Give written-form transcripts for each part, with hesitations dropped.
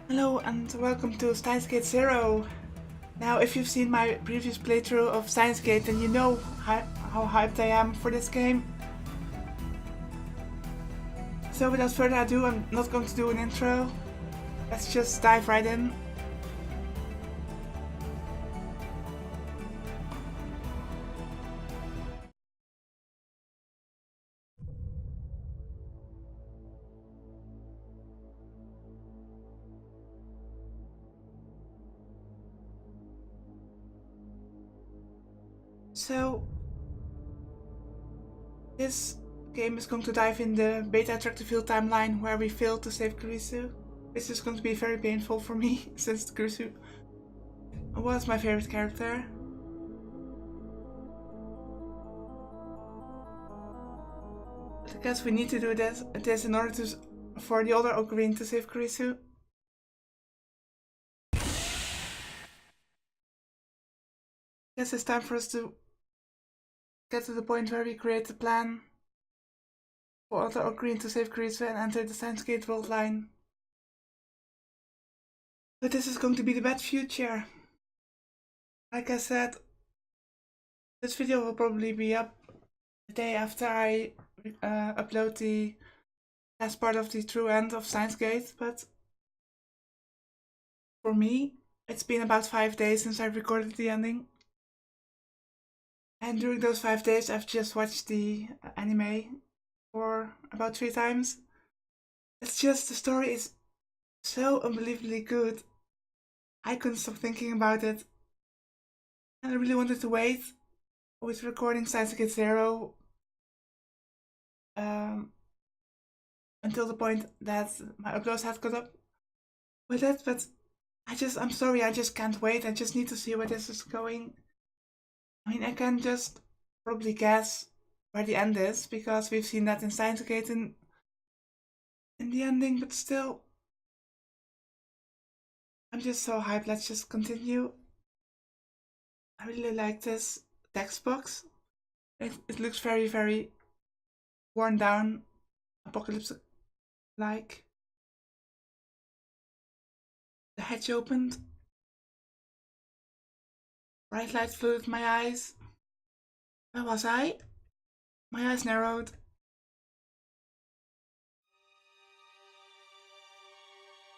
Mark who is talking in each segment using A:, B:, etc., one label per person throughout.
A: Hello and welcome to Steins Gate 0. Now, if you've seen my previous playthrough of Steins Gate, then you know how hyped I am for this game. So without further ado, I'm not going to do an intro. Let's just dive right in. So, this game is going to dive in the beta attractive field timeline where we failed to save Kurisu. This is going to be very painful for me since Kurisu was my favorite character. But I guess we need to do this in order for the other Ocarina to save Kurisu. I guess it's time for us to get to the point where we create the plan for other Ocarina to save Kurisu and enter the Steins Gate world line. But this is going to be the bad future. Like I said, this video will probably be up the day after I upload the last part of the true end of Steins Gate, but for me, it's been about 5 days since I recorded the ending. And during those 5 days, I've just watched the anime for about 3 times. It's just, the story is so unbelievably good. I couldn't stop thinking about it. And I really wanted to wait with recording Steins Gate 0 until the point that my uploads had caught up with it, but I'm sorry, I just can't wait. I just need to see where this is going. I mean, I can just probably guess where the end is, because we've seen that in Steins Gate in the ending, but still, I'm just so hyped. Let's just continue. I really like this text box. It looks very, very worn down, apocalypse-like. The hatch opened. Bright light flooded my eyes. Where was I? My eyes narrowed.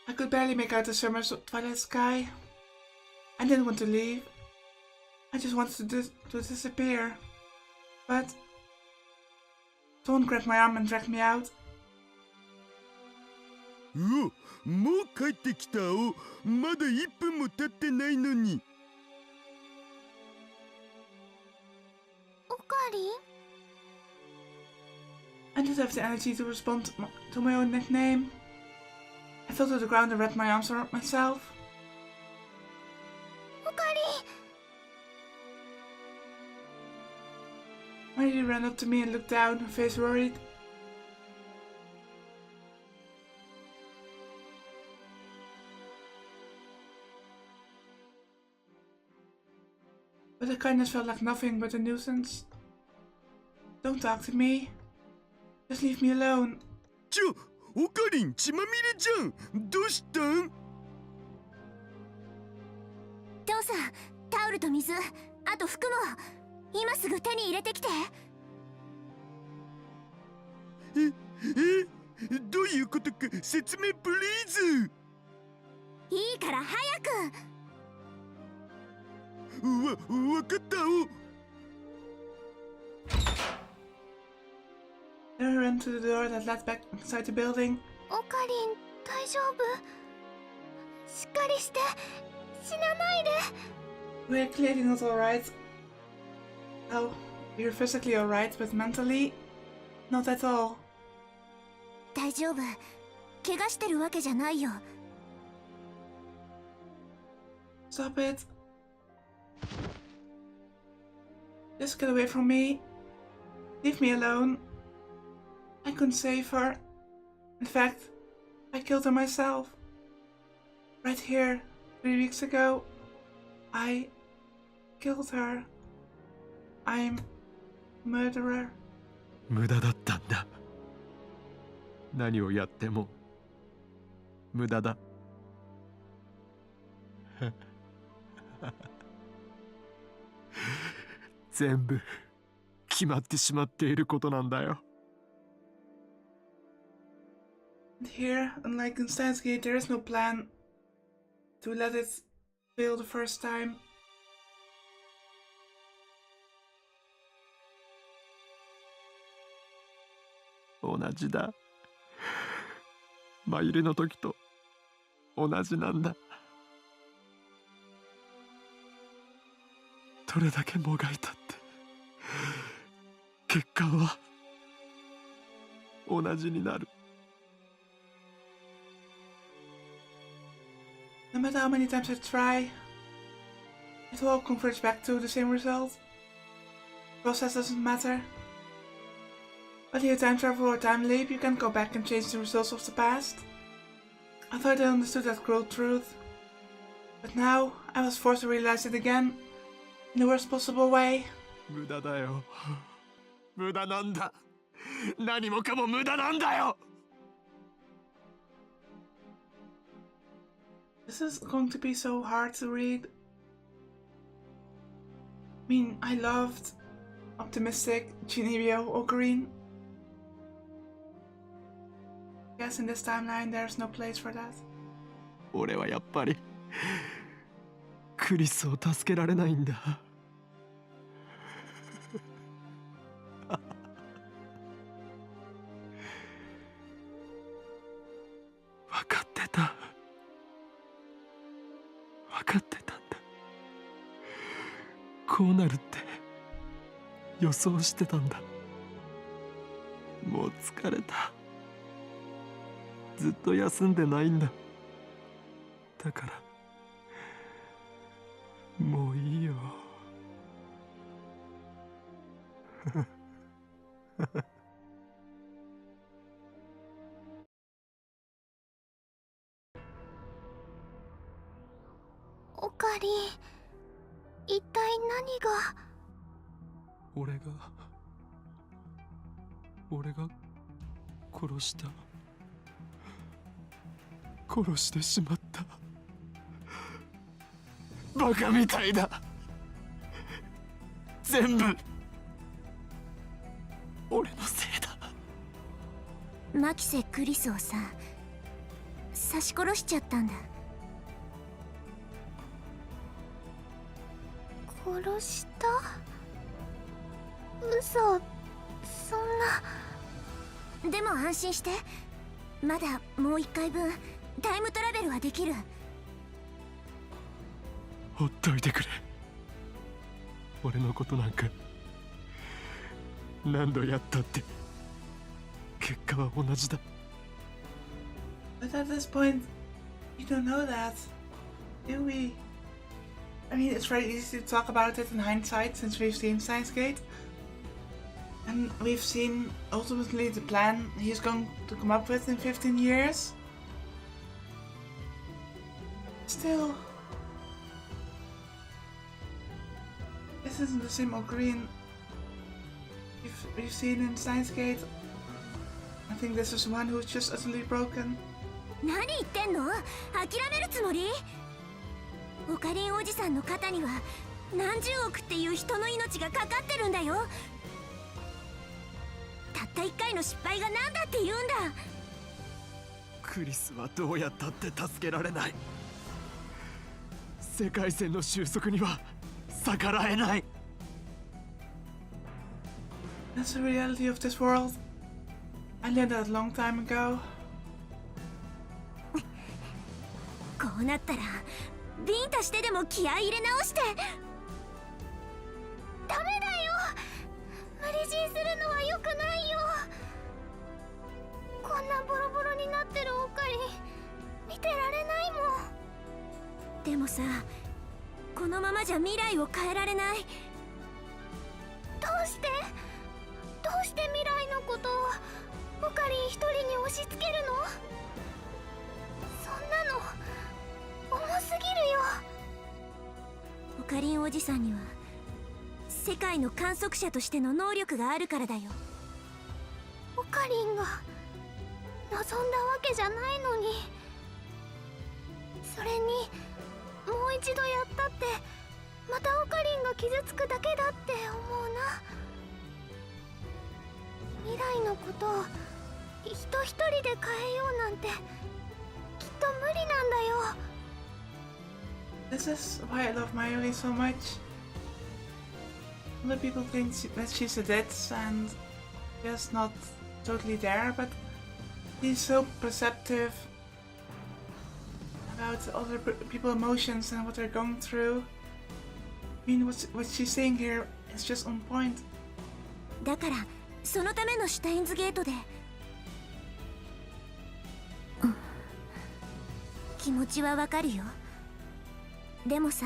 A: I could barely make out the summer twilight sky. I didn't want to leave. I just wanted to disappear. But someone grabbed my arm and dragged me out.
B: うお、もう帰ってきたお。まだ1分も経ってないのに。
C: おかわり?
A: I didn't have the energy to respond to my own nickname. I fell to the ground and wrapped my arms around myself.
C: おかわり?
A: Marie ran up to me and looked down, her face worried. But her kindness felt like nothing but a nuisance. Don't talk to me. Just leave me alone.
B: おかりん血まみれじゃん。どうしたん？
C: 父さん、タオルと水、あと服も今すぐ手に入れてきて。
B: どういうことか説明プリーズ。
C: いいから早く。
B: わかったお。
A: Then I ran to the door that led back inside the building.
C: おかりん、大丈夫？しっかりして、死なないで。
A: We're clearly not alright. Oh, we're physically alright, but mentally, not at all.
C: 大丈夫。怪我してるわけじゃないよ。
A: Stop it. Just get away from me. Leave me alone. I couldn't save her. In fact, I killed her myself. Right here, 3 weeks ago. I killed her. I'm a murderer.
B: 無駄だったんだ。何をやっても無駄だ。全部決まってしまっていることなんだよ。
A: Here, unlike in Steins Gate, there is no plan to let it fail the first time.
B: 同じだ。マユリの時と同じなんだ。どれだけもがいたって結果は同じになる。
A: No matter how many times I try, it will all converge back to the same result. Process doesn't matter. Whether you time travel or time leap, you can go back and change the results of the past. I thought I understood that cruel truth, but now I was forced to realize it again, in the worst possible way.
B: 無駄だよ。無駄なんだ。何もかも無駄なんだよ。
A: This is going to be so hard to read. I mean, I loved optimistic Ginevio or Green. Yes, in this timeline there's no place for that.
B: 俺はやっぱりクリスを助けられないんだ。分かってた。分かってたんだ。こうなるって予想してたんだ。もう疲れた。ずっと休んでないんだ。だからもういいよ。
C: オカリン、一体何が。
B: 俺が殺した。殺してしまった。バカみたいだ。全部俺のせいだ。
C: マキセ・クリスをさ、刺し殺しちゃったんだ。殺した？嘘、そんな。でも安心して、まだもう一回分タイムトラベルはできる。
B: ほっといてくれ。俺のことなんか何度やったって結果は同じだ。
A: But at this point, you don't know that, do we? I mean, it's very easy to talk about it in hindsight since we've seen Steins Gate. And we've seen ultimately the plan he's going to come up with in 15 years. Still, this isn't the same old Green we've seen in Steins Gate. I think this is one who's just utterly broken.
C: 何言ってんの？諦めるつもり？オカリンおじさんの肩には何十億っていう人の命がかかってるんだよ。たった一回の失敗が何だって言うんだ。
B: クリスはどうやったって助けられない。世界線の収束には逆らえない。
A: That's the reality of this world. I learned that a long time ago.
C: こうなったらビンタしてでも気合い入れ直して。ダメだよ、無理強いするのは良くないよ。こんなボロボロになってるオカリン見てられないもん。でもさ、このままじゃ未来を変えられない。どうして未来のことをオカリン一人に押し付けるの？そんなの重すぎるよ。オカリンおじさんには世界の観測者としての能力があるからだよ。オカリンが望んだわけじゃないのに。それにもう一度やったってまたオカリンが傷つくだけだって思うな。未来のことを人一人で変えようなんてきっと無理なんだよ。
A: This is why I love Mayuri so much. Other people think that she's a ditz and just not totally there, but she's so perceptive about other people's emotions and what they're going through. I mean, what she's saying here is just on point.
C: だからそのためのシュタインズゲートで、気持ちはわかるよ。でもさ、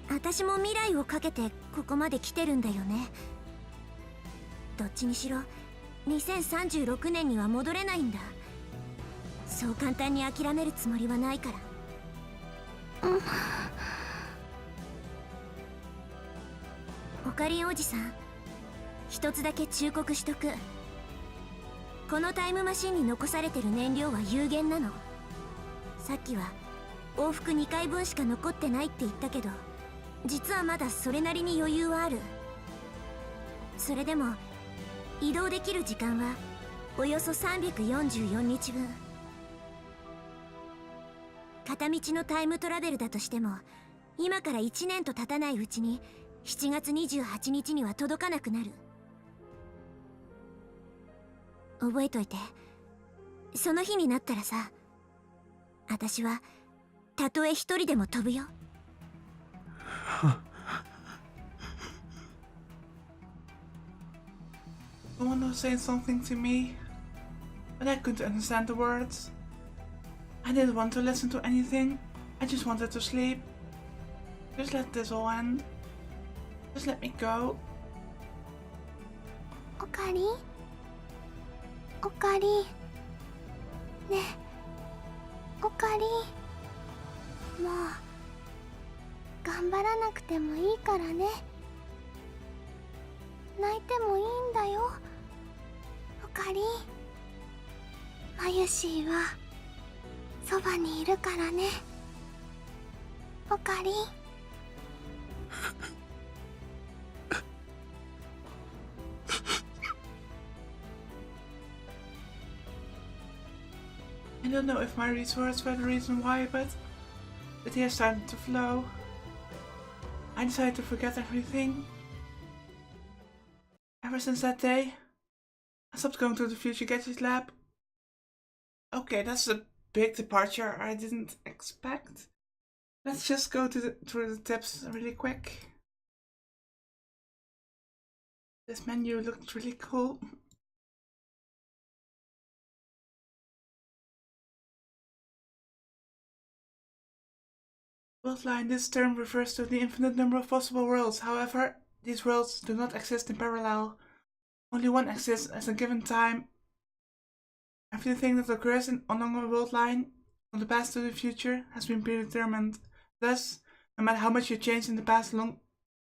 C: 私も未来をかけてここまで来てるんだよね。どっちにしろ2036年には戻れないんだ。そう簡単に諦めるつもりはないから。オカリンおじさん、一つだけ忠告しとく。このタイムマシンに残されてる燃料は有限なの。さっきは往復2回分しか残ってないって言ったけど、実はまだそれなりに余裕はある。それでも移動できる時間はおよそ344日分。片道のタイムトラベルだとしても、今から1年と経たないうちに7月28日には届かなくなる。覚えといて。その日になったらさ、私はたとえ一人でも飛ぶよ。
A: Someone was saying something to me, but I couldn't understand the words. I didn't want to listen to anything. I just wanted to sleep. Just let this all end. Just let me go.
C: オカリン、オカリン、ねえ、オカリン、もう頑張らなくてもいいからね。泣いてもいいんだよ、オカリン。マユシーはそばにいるからね、オカリン。
A: I don't know if my words were the reason why, but the tears started to flow. I decided to forget everything. Ever since that day, I stopped going to the Future Gadget Lab. Okay, that's a big departure I didn't expect. Let's just go through the tips really quick. This menu looked really cool. Worldline. This term refers to the infinite number of possible worlds. However, these worlds do not exist in parallel. Only one exists at a given time. Everything that occurs along a world line, from the past to the future, has been predetermined. Thus, no matter how much you change in the past along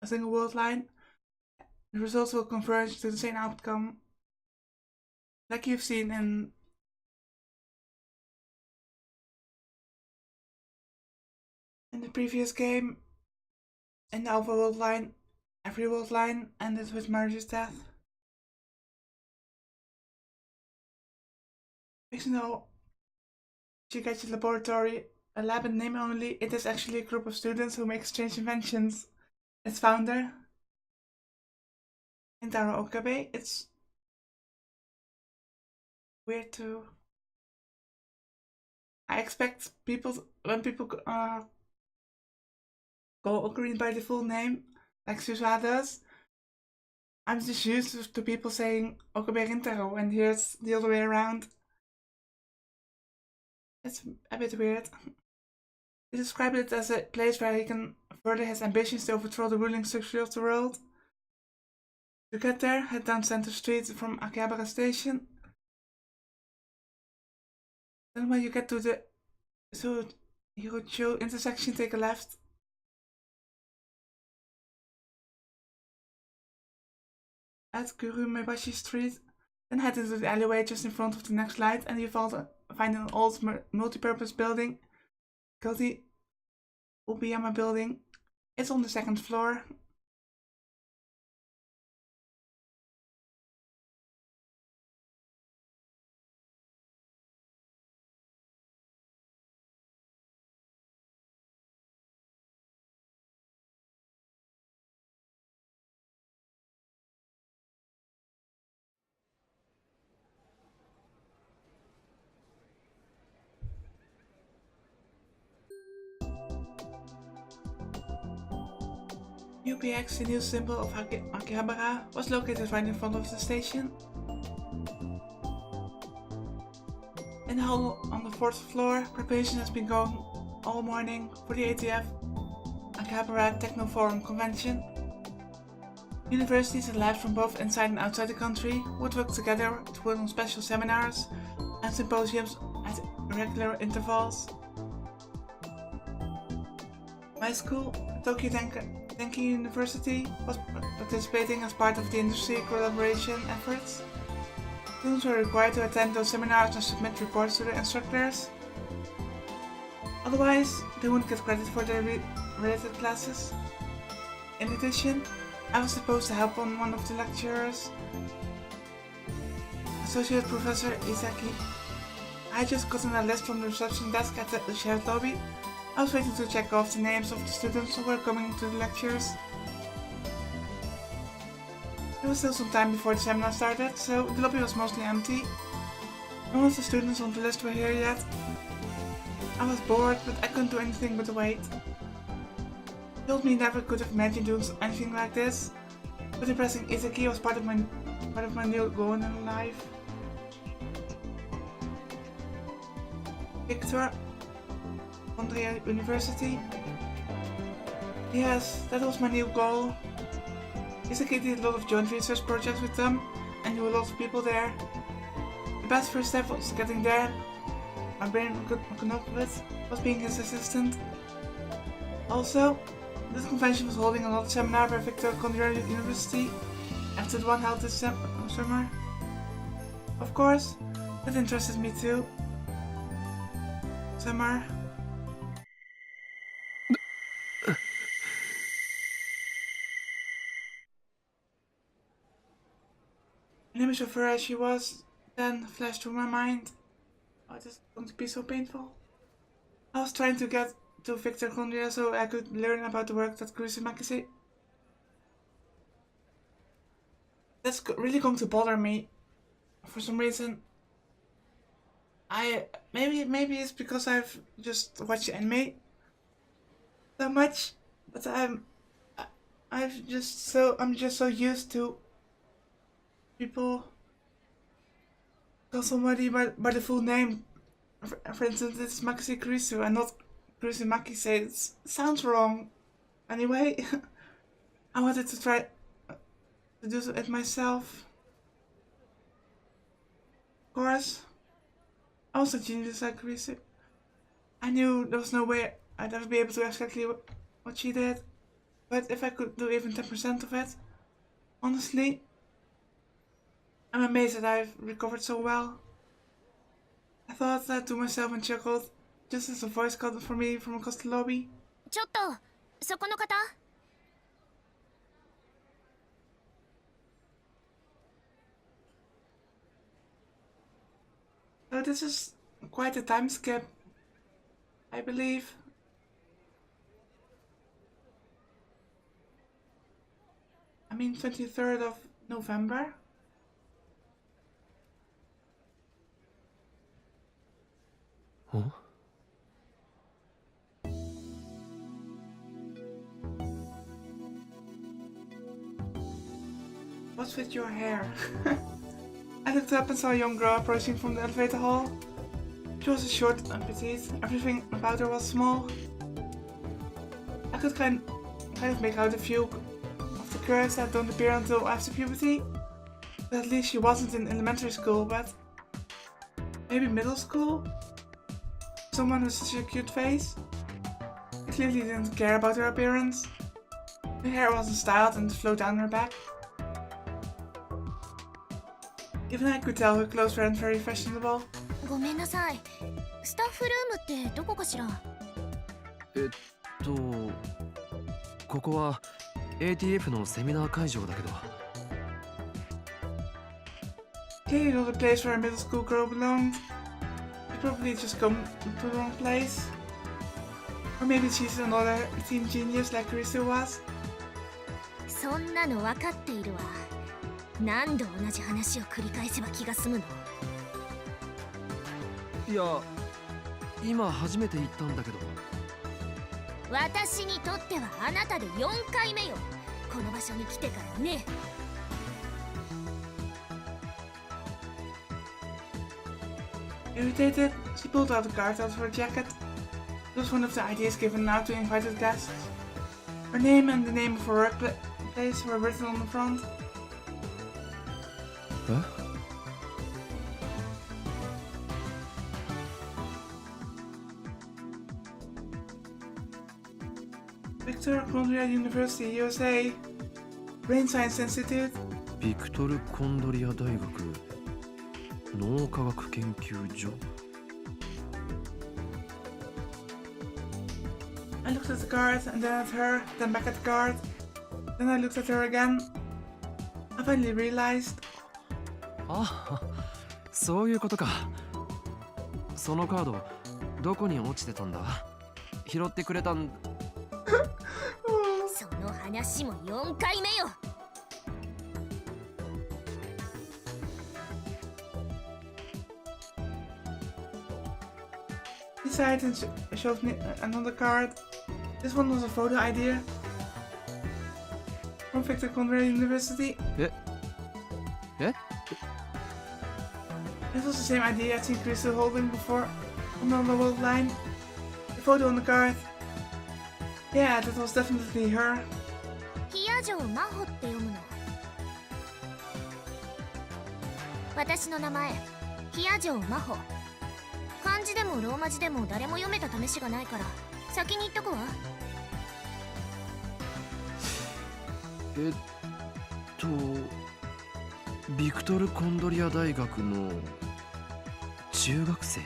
A: a single world line, the results will converge to the same outcome. Like you've seen in the previous game, in the Alpha world line, every world line ended with Mario's death. Fictional Gadget Laboratory, a lab in name only, it is actually a group of students who make strange inventions. Its founder, Intaro Okabe, it's weird to... I expect when people call Ocarina by the full name, like Susa does, I'm just used to people saying Okabe Rintaro, and here it's the other way around. It's a bit weird. He described it as a place where he can further his ambitions to overthrow the ruling structure of the world. To get there, head down Center Street from Akihabara Station. Then when you get to the Hirocho intersection, take a left. At Kurumebashi Street. Then head into the alleyway just in front of the next light, and you find an old multi-purpose building called the Ubiyama building. It's on the second floor. UPX, the new symbol of Akihabara, was located right in front of the station. In the hall on the 4th floor, preparation has been going all morning for the ATF Akihabara Techno Forum convention. Universities and labs from both inside and outside the country would work together to put on special seminars and symposiums at irregular intervals. My school, Tokyo Denki University, was participating as part of the industry collaboration efforts. Students were required to attend those seminars and submit reports to the instructors. Otherwise, they wouldn't get credit for their related classes. In addition, I was supposed to help on one of the lecturers, Associate Professor Isaki. I had just gotten a list from the reception desk at the shared lobby. I was waiting to check off the names of the students who were coming to the lectures. There was still some time before the seminar started, so the lobby was mostly empty. None of the students on the list were here yet. I was bored, but I couldn't do anything but wait. He told me he never could have imagined doing anything like this, but impressing Isaki was part of my new goal in life. Victor, Andrea University. Yes, that was my new goal. Isaki did a lot of joint research projects with them and knew a lot of people there. The best first step was getting there. My brain could come up with was being his assistant. Also, this convention was holding another seminar by Victor Condra University after the one held this summer. Of course, that interested me too. Summer. An image of her as she was then flashed through my mind. Oh, this is going to be so painful. I was trying to get to Victor Condria so I could learn about the work that Kurusimaki said. That's really going to bother me. For some reason. Maybe it's because I've just watched anime so much, but I'm just so used to people call somebody by the full name. For instance, it's Maxi Kurisu and not Kurusimaki. Say it sounds wrong. Anyway, I wanted to try to do it myself. Of course, I was a genius like Kurisu. I knew there was no way I'd ever be able to do exactly what she did, but if I could do even 10% of it, honestly, I'm amazed that I've recovered so well. I thought that to myself and chuckled, just as a voice called for me from across the lobby.
C: ちょっと、そこの方?
A: So this is quite a time skip, I believe. I mean 23rd of November.
B: Huh?
A: What's with your hair? I looked up and saw a young girl approaching from the elevator hall. She was short and petite. Everything about her was small. I could kind of make out a few of the curves that don't appear until after puberty. But at least she wasn't in elementary school, but maybe middle school? Someone with such a cute face. I clearly didn't care about her appearance. Her hair wasn't styled and flowed down her back. Even I could tell her clothes weren't very fashionable.
C: ごめんなさい。スタッフルームってどこかしら?
B: ここは ATF のセミナー会場だけど。
A: Clearly not a place where a middle school girl belonged. She probably just come to the wrong place. Or maybe she's another teen genius like Karisu was.
C: そんなの分かっているわ。何度同じ話を繰り返せば気が済むの。
B: いや、今初めて言ったんだけど。
C: 私にとってはあなたで4回目よ。この場所に来てからね。
A: Irritated, she pulled out a card out of her jacket. It was one of the ideas given out to invited guests. Her name and the name of her workplace were written on the front.
B: え？
A: Victor Conrad University, USA. Brain Science Institute.
B: ビクトル・コンドリア大学脳科学研究所。
A: I looked at the card, and then at her, then back at the card. Then I looked at her again. I finally realized.
B: あ、そういうことか。そのカードどこに落ちてたんだ？拾ってくれたん？
C: その話も4回目よ。
A: He sighed and showed me another card. This one was a photo idea from Victor Conrad University.
B: え？
A: This was the same idea I'd seen Crystal holding before on the world line. The photo on the card. Yeah, that was definitely her.
C: ヒヤジョウマホって読むの。私の名前、ヒヤジョウマホ。漢字でもローマ字でも誰も読めた試しがないから先に言っとくわ。
B: ビクトル・コンドリア大学の中学生？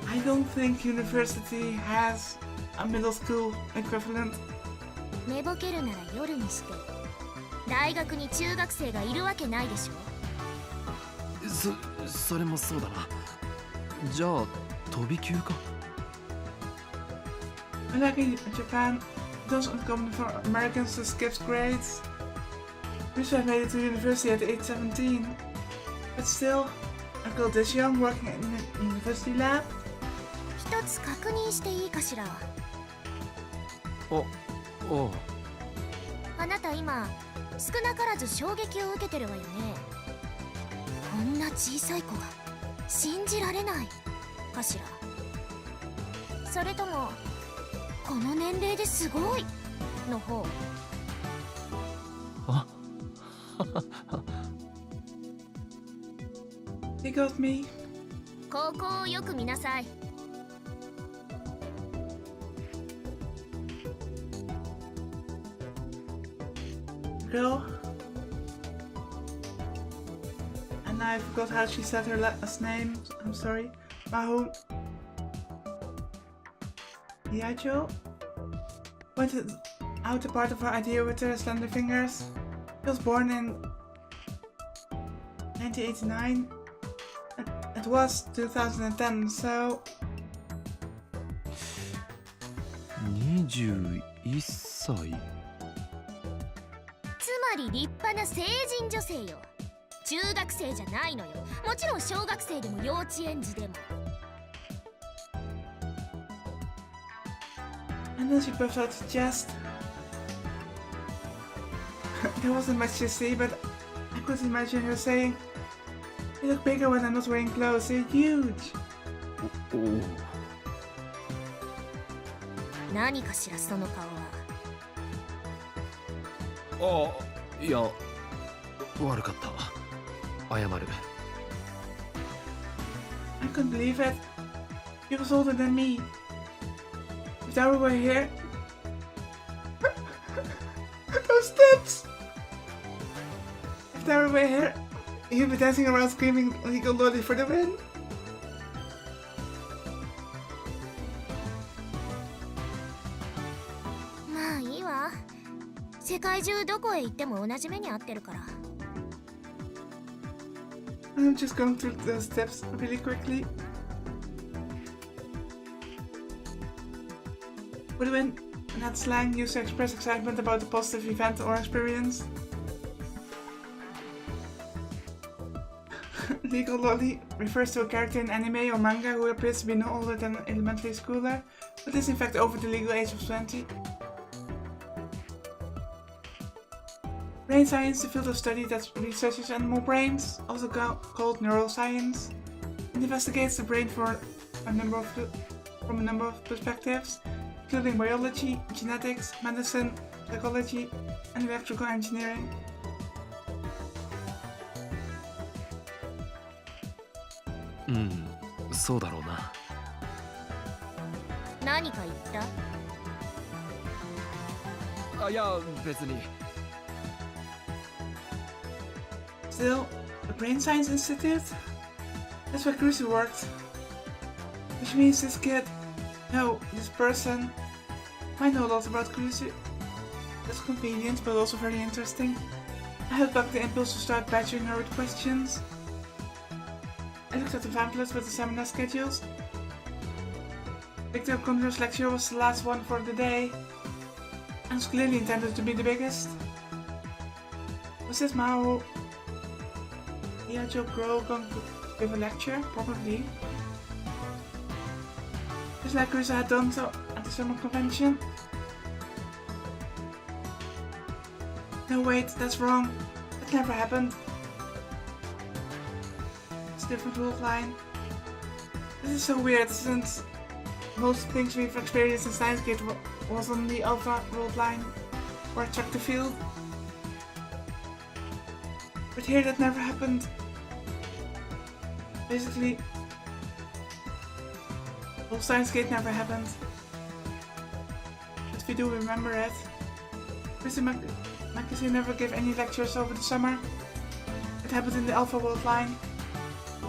A: I don't think university has a middle school equivalent.
C: 寝ぼけるなら夜にして。大学に中学生がいるわけないでしょ。
B: それもそうだな。じゃあ飛び級か。
A: Unlike in Japan, it was uncommon for Americans to skip grades. Crystal had made it to university at age 17. But still, a girl this young working in a university lab?
C: 一つ確認していいかしら。
B: おう。
C: あなた今少なからず衝撃を受けてるわよね。こんな小さい子が信じられないかしら。それともこの年齢ですごいの方。
B: あ
A: They got me.
C: ここをよく見なさい。
A: Girl. And I forgot how she said her last name. I'm sorry. Maho. Yacho pointed out a part of her idea with her slender fingers. She was born in 1989. It was 2010, so...
B: 21歳？
C: つまり立派な成人女性よ。中学生じゃないのよ。もちろん小学生でも幼稚園児でも。
A: And then she puffed out her chest. There wasn't much to see, but I could imagine her saying, "You look bigger when I'm not wearing clothes. They're huge."
C: 何かしらその顔は。
B: いや、悪かった。謝る。
A: I couldn't believe it. He was older than me. If Daryl were here... Those steps! If Daryl were here, he'd be dancing around screaming legal loli for the win.
C: 世界中どこへ行っても同じ目に遭ってるから。
A: I'm just going through the steps really quickly. Would when that slang used to express excitement about a positive event or experience. Legal loli refers to a character in anime or manga who appears to be no older than an elementary schooler, but is in fact over the legal age of 20. Brain science, the field of study that researches animal brains, also called neuroscience, investigates the brain from a number of perspectives, including biology, genetics, medicine, psychology, and electrical engineering.
B: Hmm, そうだろうな。
C: 何か言った？
B: いや、別に。
A: Still, a brain science institute? That's where Cruzy worked. Which means this kid, no, this person, might know a lot about Cruzy. That's convenient, but also very interesting. I held back the impulse to start badgering her with questions. I looked at the pamphlets with the seminar schedules. Victor Conrad's lecture was the last one for the day, and was clearly intended to be the biggest. Was this Mao Joe Grohl going to give a lecture? Probably. Just like Cruzy had done so at the summer convention. No wait, that's wrong. That never happened. It's a different world line. This is so weird since most things we've experienced in Steins was on the Alpha world line or attractive field. But here that never happened. Basically, well, Steins Gate never happened. But we do remember it. Cruzy Magazine never gave any lectures over the summer. It happened in the Alpha world line.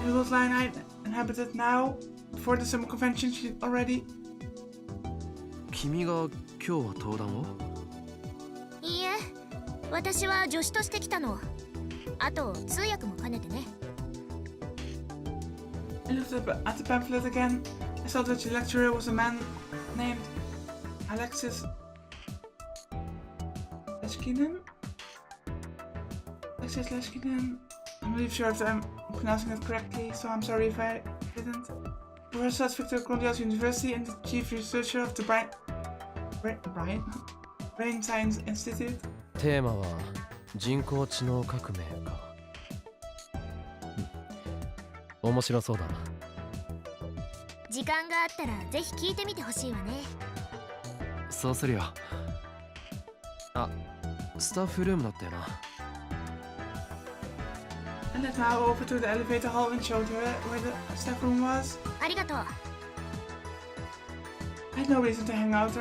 A: In the world line I inhabited now, before the summer convention already.
B: 君が今日は登壇を？
C: いいえ、私は助手として来たの。あと通訳も兼ねてね。
A: I looked up at the pamphlet again. I saw that the lecturer was a man named Alexis Leskinen. Alexis Leskinen. I'm not really sure if I'm pronouncing it correctly, so I'm sorry if I didn't. Professor at Victor Conrad's University and the chief researcher of the Brain Science Institute.
B: テーマは人工知能革命か。面白そうだな。
C: 時間があったらぜひ聞いてみてほしいわね。
B: そうするよ。あ、スタッフルームだったよな。
A: I led Mao over to the elevator hall and showed her where the staff room was.
C: ありがとう。
A: I had no reason to hang out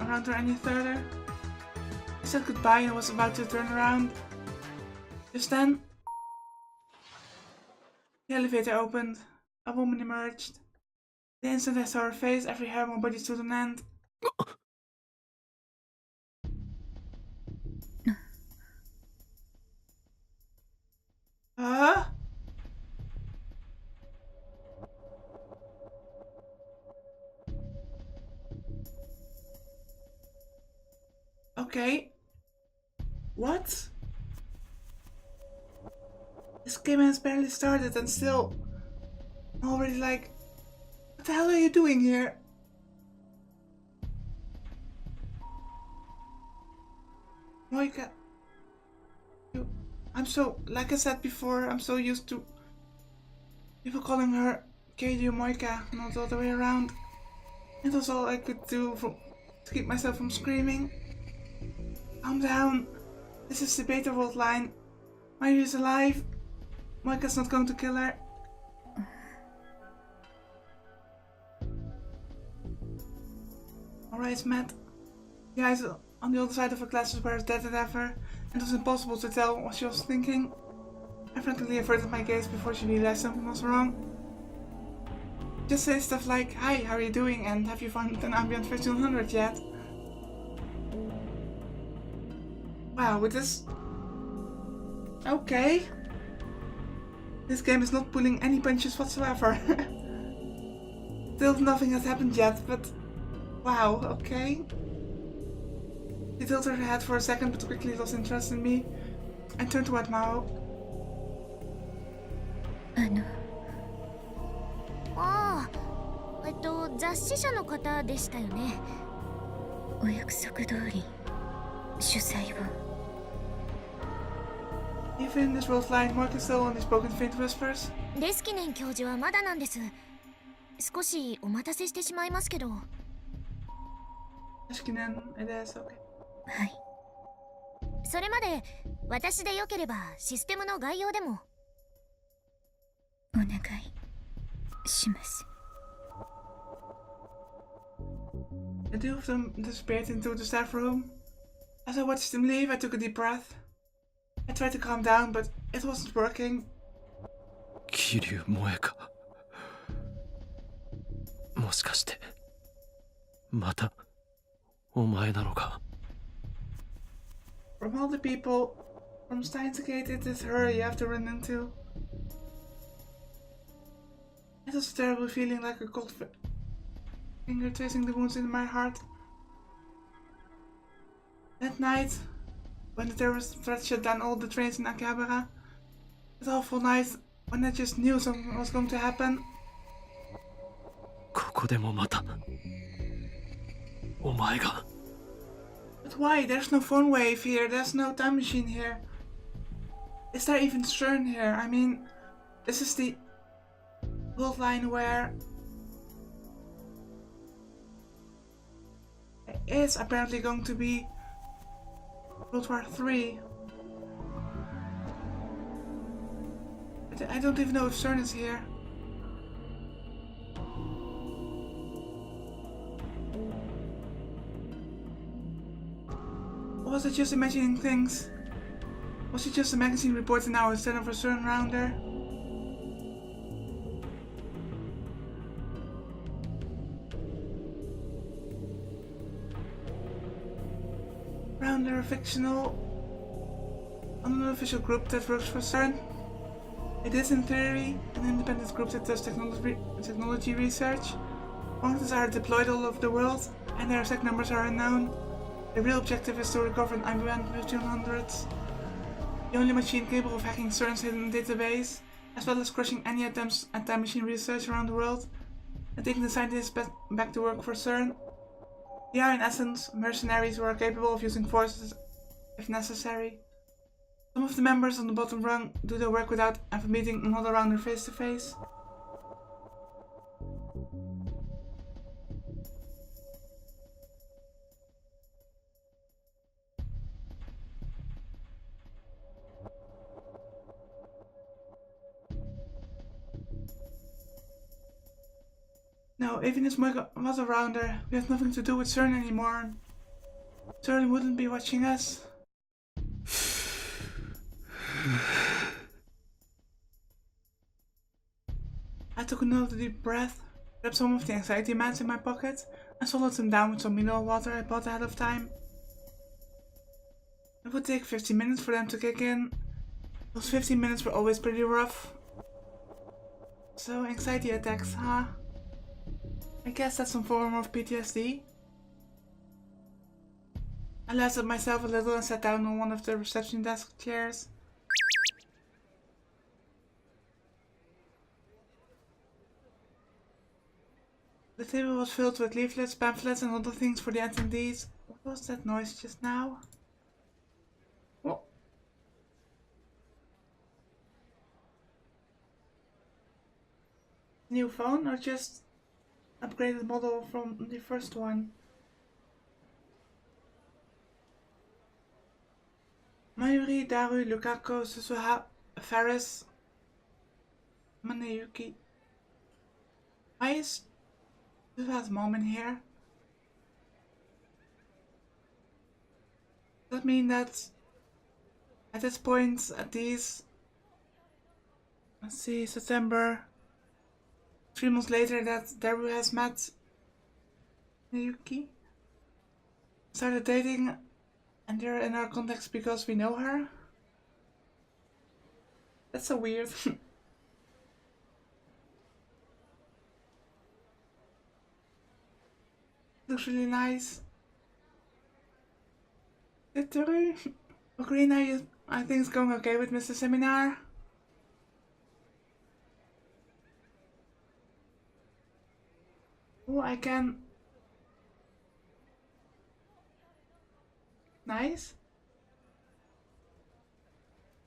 A: around her any further. I said goodbye and was about to turn around. Just then, the elevator opened. A woman emerged. The instant I saw her face, every hair on my body stood on end. Huh? Okay. What? This game has barely started and still... I'm already like... What the hell are you doing here? Moika... I'm so... Like I said before, I'm so used to... people calling her Katie or Moika, not the other way around. It was all I could do to keep myself from screaming. Calm down. This is the Beta World line. Mayu is alive. Moika's not going to kill her. Alright, Matt. The eyes on the other side of her glasses were as dead as ever, and it was impossible to tell what she was thinking. I frantically averted my gaze before she realized something was wrong. Just say stuff like, "Hi, how are you doing? And have you found an ambient 1500 yet?" Wow, with this... Okay. This game is not pulling any punches whatsoever. Still nothing has happened yet, but... Wow, okay. She tilted her head for a second, but quickly lost interest in me and turned toward Mao.
C: ああ、雑誌社の方でしたよね。お約束通り、主催を。
A: Even this world's line, Mark is still only spoken faint whispers.
C: レスキネン教授はまだなんです。少しお待たせしてしまいますけど。
A: Leskinen, it is okay.
C: はい。それまで私でよければシステムの概要でも。お願いします。
A: The two of them disappeared into the staff room. As I watched them leave, I took a deep breath. I tried to calm down, but it wasn't working.
B: 桐生萌か。もしかしてまたお前なのか。
A: From all the people from Steins Gate, it is her you have to run into. It was a terrible feeling, like a cold finger tracing the wounds in my heart. That night, when the terrorist threat shut down all the trains in Akihabara, that awful night when I just knew something was going to happen.
B: ここでもまたお前が。
A: But why? There's no phone wave here, there's no time machine here. Is there even CERN here? I mean, this is the world line where there is apparently going to be World War III. But I don't even know if CERN is here. Or was I just imagining things? Was it just a magazine report now instead of a CERN rounder? Rounder, a fictional, unofficial group that works for CERN. It is, in theory, an independent group that does technology research. Monitors are deployed all over the world, and their exact numbers are unknown. The real objective is to recover an IBM 1500s, the only machine capable of hacking CERN's hidden database, as well as crushing any attempts at time machine research around the world, and taking the scientists back to work for CERN. They are, in essence, mercenaries who are capable of using forces if necessary. Some of the members on the bottom rung do their work without ever meeting another rounder face to face. No, even if Moika was a rounder, we have nothing to do with CERN anymore. CERN wouldn't be watching us. I took another deep breath, grabbed some of the anxiety meds in my pocket, and swallowed them down with some mineral water I bought ahead of time. It would take 15 minutes for them to kick in. Those 15 minutes were always pretty rough. So, anxiety attacks, huh? I guess that's some form of PTSD. I laughed at myself a little and sat down on one of the reception desk chairs. The table was filled with leaflets, pamphlets and other things for the attendees. What was that noise just now? Oh. New phone or just upgraded model from the first one? Mayuri, Daru, Lukako, Susuha, Ferris, Maneyuki. Why is Susuha's mom in here? Does that mean that at this point, at these, let's see, September, 3 months later, that Daru has met Miyuki? Started dating And they're in our contacts because we know her? That's so weird. Looks really nice. Victory? Ocarina, I think it's going okay with Mr. Seminar. Oh, I can... Nice.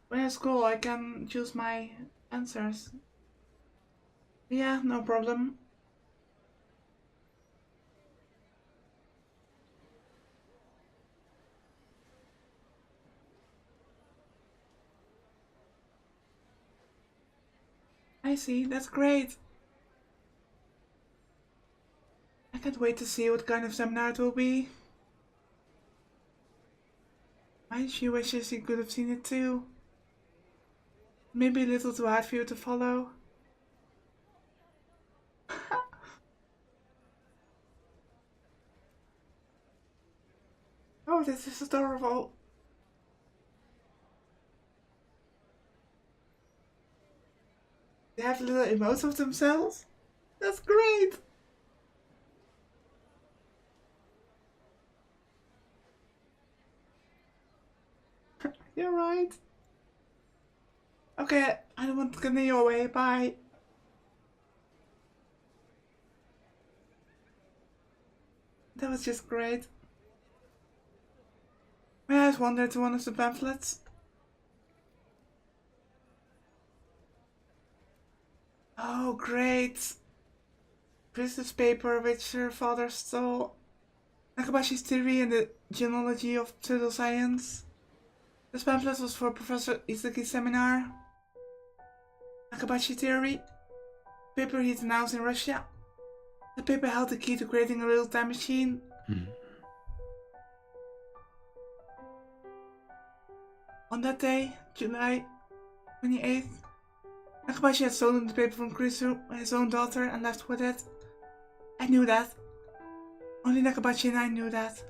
A: When I scroll, I can choose my answers. Yeah, no problem. I see, that's great. I can't wait to see what kind of seminar it will be. She wishes he could have seen it too. Maybe a little too hard for you to follow. Oh, this is adorable. They have little emotes of themselves? That's great! You're right. Okay, I don't want to continue away. Bye. That was just great. My eyes wandered to one of the pamphlets. Oh, great. Business paper which her father stole. Nakabashi's theory and the genealogy of pseudoscience. This pamphlet was for Professor Izuki's seminar. Nakabashi theory. Paper he announced in Russia. The paper held the key to creating a real time machine. On that day, July 28th, Nakabashi had stolen the paper from Krisu, his own daughter, and left with it. I knew that. Only Nakabashi and I knew that.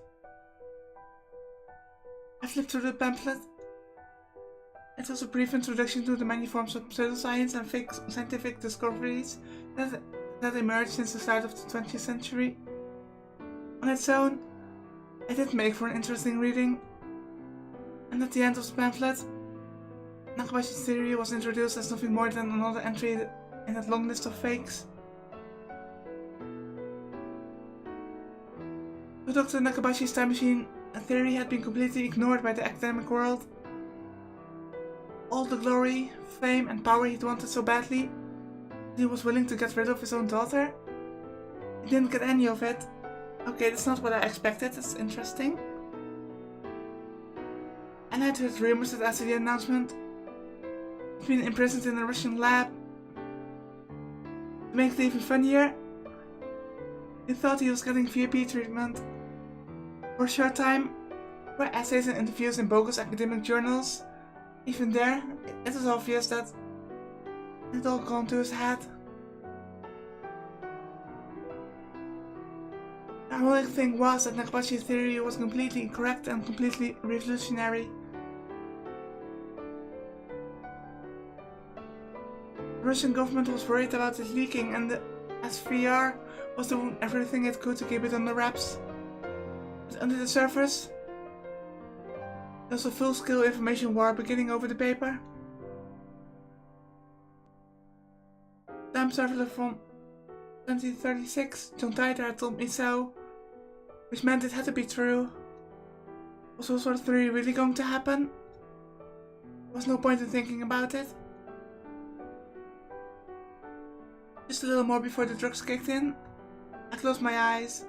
A: I flipped through the pamphlet. It was a brief introduction to the many forms of pseudoscience and fake scientific discoveries that emerged since the start of the 20th century. On its own, it did make for an interesting reading. And at the end of the pamphlet, Nakabashi's theory was introduced as nothing more than another entry in that long list of fakes. To Dr. Nakabashi's time machine, a theory had been completely ignored by the academic world. All the glory, fame and power he'd wanted so badly, he was willing to get rid of his own daughter. He didn't get any of it. Okay, that's not what I expected, that's interesting. And I'd heard rumors that after the announcement, he'd been imprisoned in a Russian lab. To make it even funnier, he thought he was getting VIP treatment. For a short time, were essays and interviews in bogus academic journals. Even there, it was obvious that it had all gone to his head. The ironic thing was that Nakabashi's theory was completely incorrect and completely revolutionary. The Russian government was worried about it leaking, and the SVR was doing everything it could to keep it under wraps. But under the surface, there was a full-scale information war beginning over the paper. Time traveler from 2036, John Titor had told me so, which meant it had to be true. Was World War III really going to happen? There was no point in thinking about it. Just a little more before the drugs kicked in. I closed my eyes.